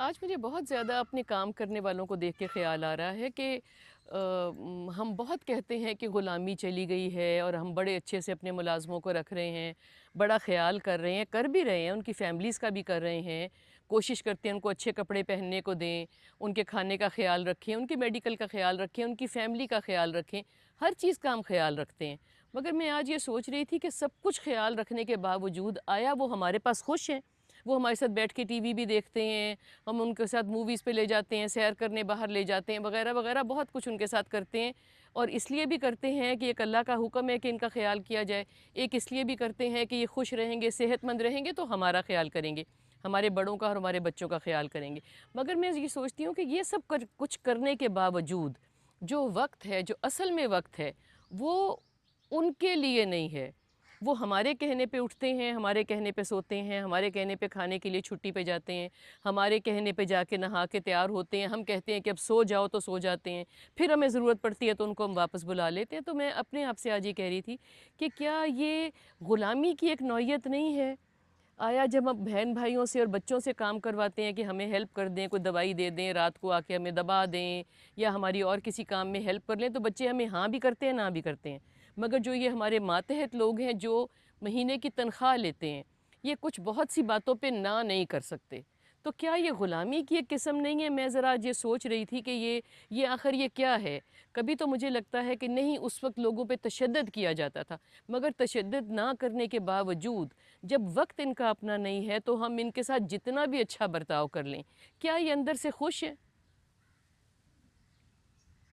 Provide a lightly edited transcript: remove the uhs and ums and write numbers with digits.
आज मुझे बहुत ज़्यादा अपने काम करने वालों को देख के ख़्याल आ रहा है कि हम बहुत कहते हैं कि ग़ुलामी चली गई है और हम बड़े अच्छे से अपने मुलाज़मों को रख रहे हैं, बड़ा ख़्याल कर रहे हैं, कर भी रहे हैं, उनकी फ़ैमिलीज़ का भी कर रहे हैं। कोशिश करते हैं उनको अच्छे कपड़े पहनने को दें, उनके खाने का ख़्याल रखें, उनके मेडिकल का ख़्याल रखें, उनकी फ़ैमिली का ख़्याल रखें, हर चीज़ का हम ख़्याल रखते हैं। मगर मैं आज ये सोच रही थी कि सब कुछ ख़्याल रखने के बावजूद आया वो हमारे पास खुश हैं? वो हमारे साथ बैठ के टीवी भी देखते हैं, हम उनके साथ मूवीज़ पे ले जाते हैं, सैर करने बाहर ले जाते हैं, वगैरह-वगैरह बहुत कुछ उनके साथ करते हैं। और इसलिए भी करते हैं कि एक अल्लाह का हुक्म है कि इनका ख़्याल किया जाए। एक इसलिए भी करते हैं कि ये खुश रहेंगे, सेहतमंद रहेंगे तो हमारा ख़्याल करेंगे, हमारे बड़ों का और हमारे बच्चों का ख़्याल करेंगे। मगर मैं ये सोचती हूँ कि ये सब कुछ करने के बावजूद जो वक़्त है, जो असल में वक़्त है, वो उनके लिए नहीं है। वो हमारे कहने पे उठते हैं, हमारे कहने पे सोते हैं, हमारे कहने पे खाने के लिए छुट्टी पे जाते हैं, हमारे कहने पे जाके नहा के तैयार होते हैं। हम कहते हैं कि अब सो जाओ तो सो जाते हैं, फिर हमें ज़रूरत पड़ती है तो उनको हम वापस बुला लेते हैं। तो मैं अपने आप से आज ये कह रही थी कि क्या ये ग़ुलामी की एक नौइयत नहीं है? आया जब हम बहन भाइयों से और बच्चों से काम करवाते हैं कि हमें हेल्प कर दें, कोई दवाई दे दें, रात को आके हमें दबा दें या हमारी और किसी काम में हेल्प कर लें, तो बच्चे हमें हाँ भी करते हैं, ना भी करते हैं। मगर जो ये हमारे मातहत लोग हैं, जो महीने की तनख्वाह लेते हैं, ये कुछ बहुत सी बातों पे ना नहीं कर सकते। तो क्या ये ग़ुलामी की एक किस्म नहीं है? मैं ज़रा आज ये सोच रही थी कि ये आख़िर ये क्या है? कभी तो मुझे लगता है कि नहीं, उस वक़्त लोगों पे तशद्दुद किया जाता था, मगर तशद्दुद ना करने के बावजूद जब वक़्त इनका अपना नहीं है, तो हम इनके साथ जितना भी अच्छा बर्ताव कर लें, क्या ये अंदर से खुश हैं?